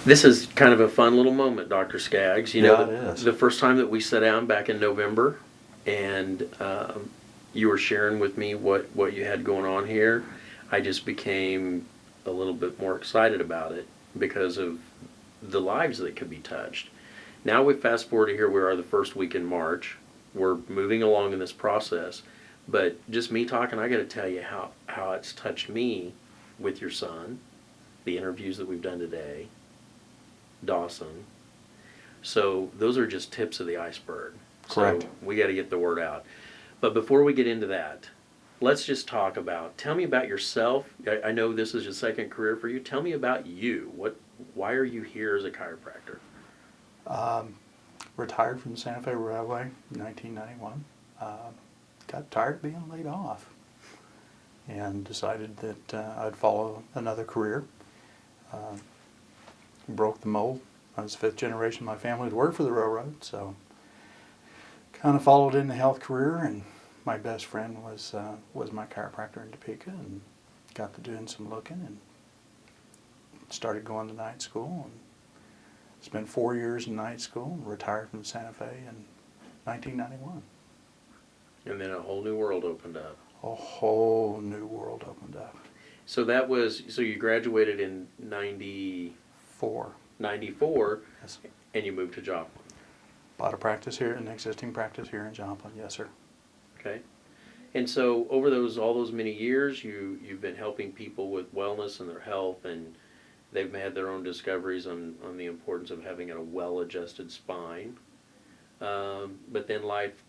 This is kind of a fun little moment, Dr. Skaggs. You Yeah, know, it is. the first time that we sat down back in November, and you were sharing with me what you had going on here, I just became a little bit more excited about it because of the lives that could be touched. Now we fast forward to here. We are the first week in March. We're moving along in this process, but just me talking, I got to tell you how it's touched me with your son, the interviews that we've done today, Dawson. So those are just tips of the iceberg. Correct. So we got to get the word out. But before we get into that, let's just talk about. Tell me about yourself. I know this is your second career for you. Tell me about you. Why are you here as a chiropractor? Um, Retired from the Santa Fe Railway in 1991. Got tired of being laid off and decided that I'd follow another career. Uh, Broke the mold. I was fifth generation of my family to work for the railroad, so kind of followed in the health career. And my best friend was my chiropractor in Topeka, and got to doing some looking and started going to night school. And spent 4 years in night school and retired from Santa Fe in 1991. And then a whole new world opened up. A whole new world opened up. So you graduated in 4. 94, Yes. and you moved to Joplin. Bought a practice here, an existing practice here in Joplin. Yes, sir. Okay. And so over all those many years, you've been helping people with wellness and their health, and they've had their own discoveries on the importance of having a well-adjusted spine. But then life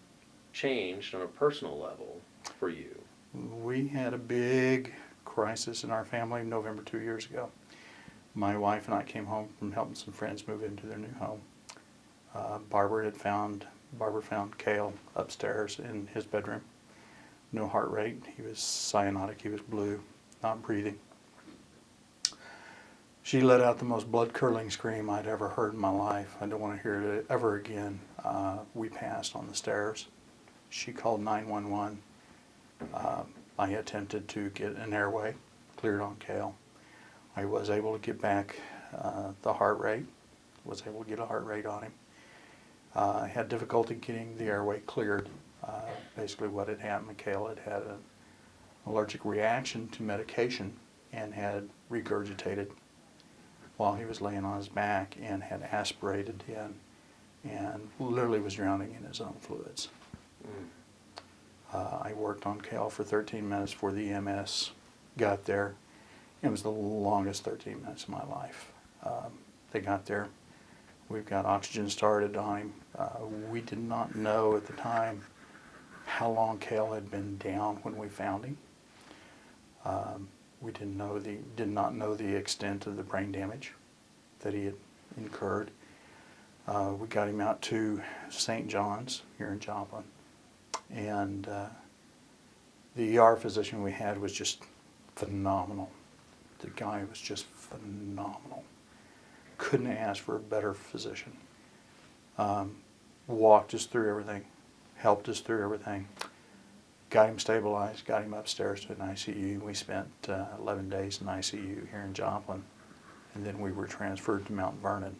changed on a personal level for you. We had a big crisis in our family November 2 years ago. My wife and I came home from helping some friends move into their new home. Barbara found Cale upstairs in his bedroom. No heart rate. He was cyanotic. He was blue, not breathing. She let out the most blood-curdling scream I'd ever heard in my life. I don't want to hear it ever again. We passed on the stairs. She called 911. I attempted to get an airway cleared on Cale. I was able to get back the heart rate, was able to get a heart rate on him. I had difficulty getting the airway cleared. Basically what had happened, Cale had an allergic reaction to medication and had regurgitated while he was laying on his back and had aspirated in and literally was drowning in his own fluids. I worked on Cale for 13 minutes before the EMS got there. It was the longest 13 minutes of my life. They got there. We've got oxygen started on him. We did not know at the time how long Cale had been down when we found him. We did not know the extent of the brain damage that he had incurred. We got him out to St. John's here in Joplin, and the ER physician we had was just phenomenal. The guy was just phenomenal. Couldn't ask for a better physician. Walked us through everything, helped us through everything, got him stabilized, got him upstairs to an ICU. We spent 11 days in ICU here in Joplin, and then we were transferred to Mount Vernon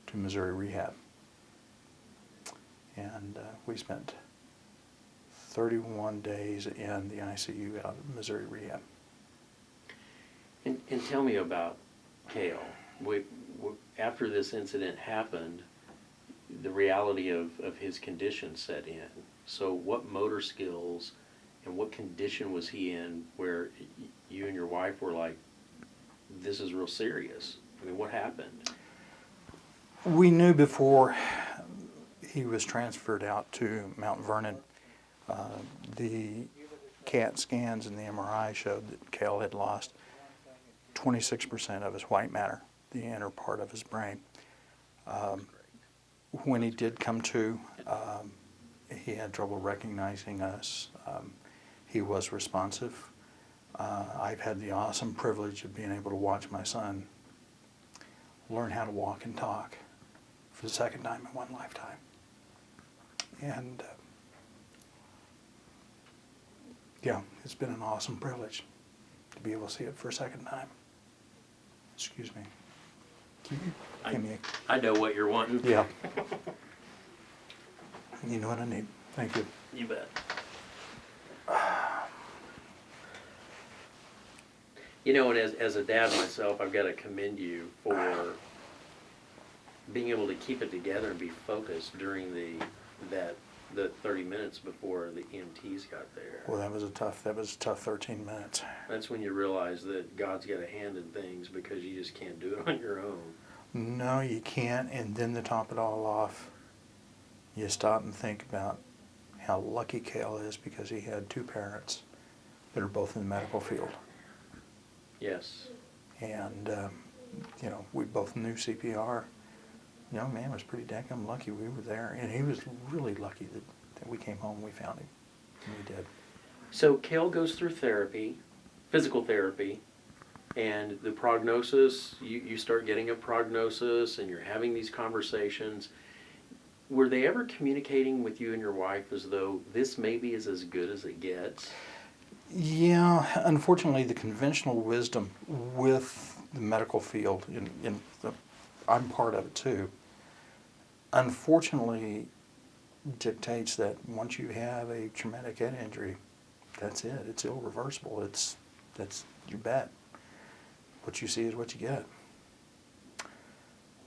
to Missouri Rehab. And we spent 31 days in the ICU out of Missouri Rehab. And tell me about Cale. After this incident happened, the reality of his condition set in. So what motor skills and what condition was he in where you and your wife were like, this is real serious? I mean, what happened? We knew before he was transferred out to Mount Vernon, the CAT scans and the MRI showed that Cale had lost 26% of his white matter, the inner part of his brain. When he did come to, he had trouble recognizing us. He was responsive. I've had the awesome privilege of being able to watch my son learn how to walk and talk for the second time in one lifetime. And yeah, it's been an awesome privilege to be able to see it for a second time. Excuse me. Give me I know what you're wanting. yeah. You know what I need. Thank you. You bet. You know, and as a dad myself, I've got to commend you for being able to keep it together and be focused during the 30 minutes before the EMTs got there. Well, that was a tough 13 minutes. That's when you realize that God's got a hand in things, because you just can't do it on your own. No, you can't. And then to top it all off, you stop and think about how lucky Cale is, because he had two parents that are both in the medical field. Yes. And, we both knew CPR. Young man was pretty daggum lucky we were there. And he was really lucky that we came home and we found him. And we did. So Cale goes through therapy, physical therapy, and the prognosis, you start getting a prognosis and you're having these conversations. Were they ever communicating with you and your wife as though this maybe is as good as it gets? Yeah, unfortunately, the conventional wisdom with the medical field, I'm part of it too, unfortunately dictates that once you have a traumatic head injury, that's it. It's irreversible. That's your bet. What you see is what you get.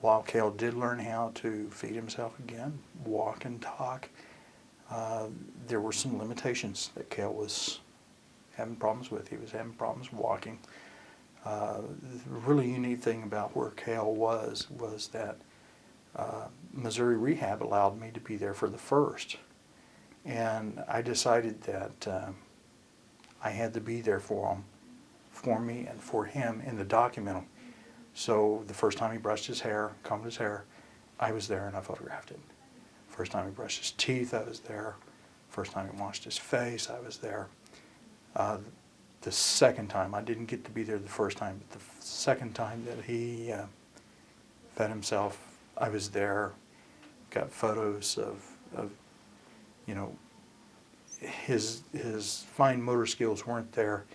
While Cale did learn how to feed himself again, walk and talk, there were some limitations that Cale was having problems with. He was having problems walking. The really unique thing about where Cale was that Missouri Rehab allowed me to be there for the first. And I decided that I had to be there for me and for him, in the document him. So the first time he brushed his hair, combed his hair, I was there and I photographed it. First time he brushed his teeth, I was there. First time he washed his face, I was there. The second time, I didn't get to be there the first time, but the second time that he fed himself, I was there. Got photos of his fine motor skills weren't there.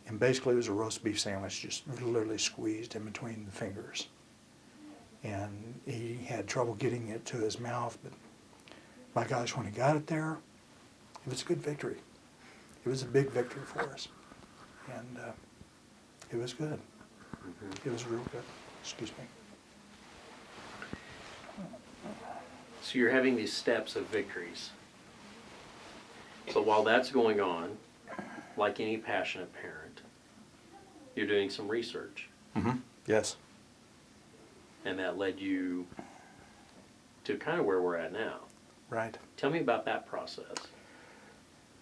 And basically it was a roast beef sandwich just literally squeezed in between the fingers. And he had trouble getting it to his mouth, but my gosh, when he got it there, it was a good victory. It was a big victory for us. And it was good. Mm-hmm. It was real good. Excuse me. So you're having these steps of victories. So while that's going on, like any passionate parent, you're doing some research. Mm-hmm. Yes. And that led you to kind of where we're at now. Right. Tell me about that process.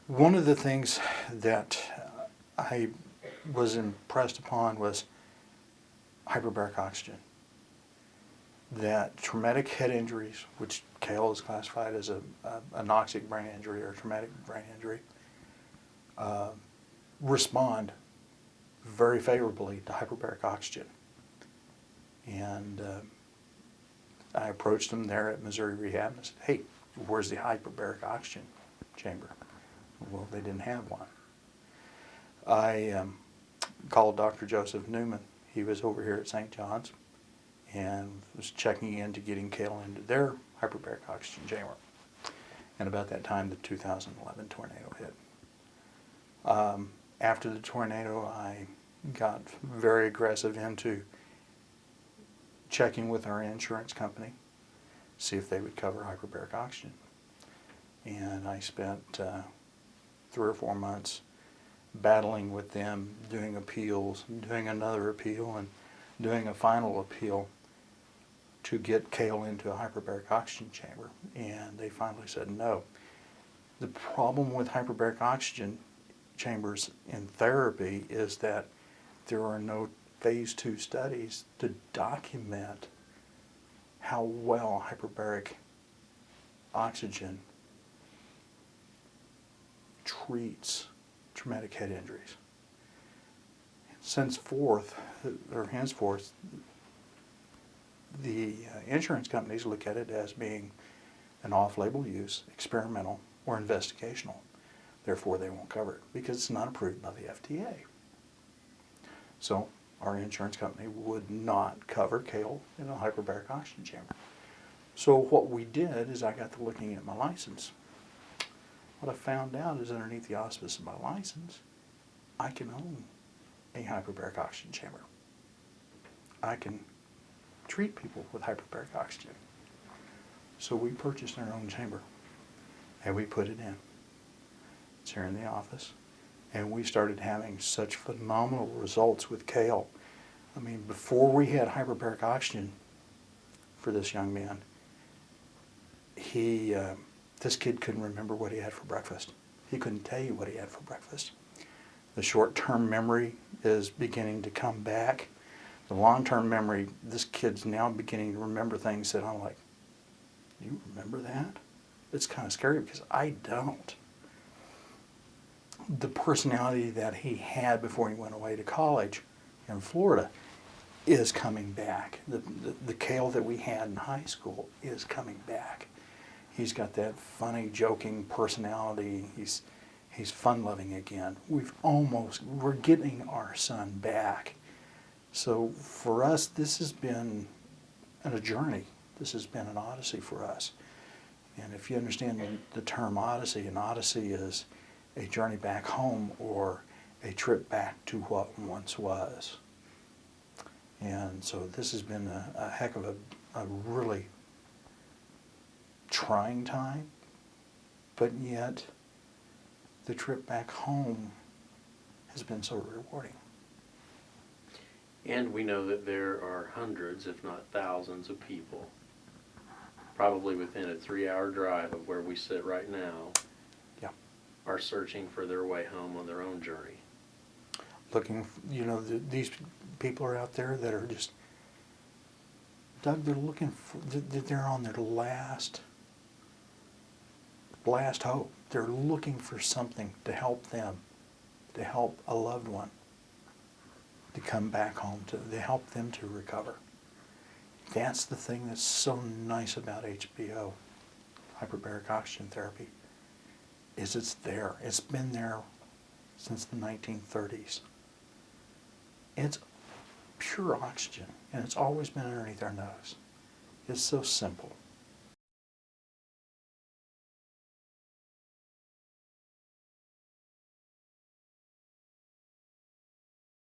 One of the things that I was impressed upon was hyperbaric oxygen. That traumatic head injuries, which Cale is classified as a anoxic brain injury or traumatic brain injury, respond very favorably to hyperbaric oxygen. And I approached them there at Missouri Rehab and said, hey, where's the hyperbaric oxygen chamber? Well, they didn't have one. I called Dr. Joseph Newman. He was over here at St. John's and was checking into getting Cale into their hyperbaric oxygen chamber. And about that time, the 2011 tornado hit. After the tornado, I got very aggressive into checking with our insurance company, see if they would cover hyperbaric oxygen. And I spent 3 or 4 months battling with them, doing appeals, doing another appeal, and doing a final appeal to get Cale into a hyperbaric oxygen chamber. And they finally said no. The problem with hyperbaric oxygen chambers in therapy is that there are no phase 2 studies to document how well hyperbaric oxygen treats traumatic head injuries. Henceforth, the insurance companies look at it as being an off-label use, experimental, or investigational. Therefore, they won't cover it because it's not approved by the FDA. So our insurance company would not cover Kale in a hyperbaric oxygen chamber. So what we did is I got to looking at my license. What I found out is underneath the auspice of my license, I can own a hyperbaric oxygen chamber. I can treat people with hyperbaric oxygen. So we purchased our own chamber and we put it in. It's here in the office. And we started having such phenomenal results with Kale. I mean, before we had hyperbaric oxygen for this young man, this kid couldn't remember what he had for breakfast. He couldn't tell you what he had for breakfast. The short-term memory is beginning to come back. The long-term memory, this kid's now beginning to remember things that I'm like, you remember that? It's kind of scary because I don't. The personality that he had before he went away to college in Florida is coming back. The Kale that we had in high school is coming back. He's got that funny, joking personality. He's fun-loving again. We're getting our son back. So for us, this has been a journey. This has been an odyssey for us. And if you understand the term odyssey, an odyssey is a journey back home or a trip back to what once was. And so this has been a heck of a really trying time, but yet the trip back home has been so rewarding. And we know that there are hundreds, if not thousands, of people, probably within a 3-hour drive of where we sit right now, Yeah. are searching for their way home on their own journey. These people are out there that are just, Doug, they're looking for, they're on their last hope. They're looking for something to help them, to help a loved one to come back home, to help them to recover. That's the thing that's so nice about HBO, hyperbaric oxygen therapy, is it's there. It's been there since the 1930s. It's pure oxygen, and it's always been underneath our nose. It's so simple.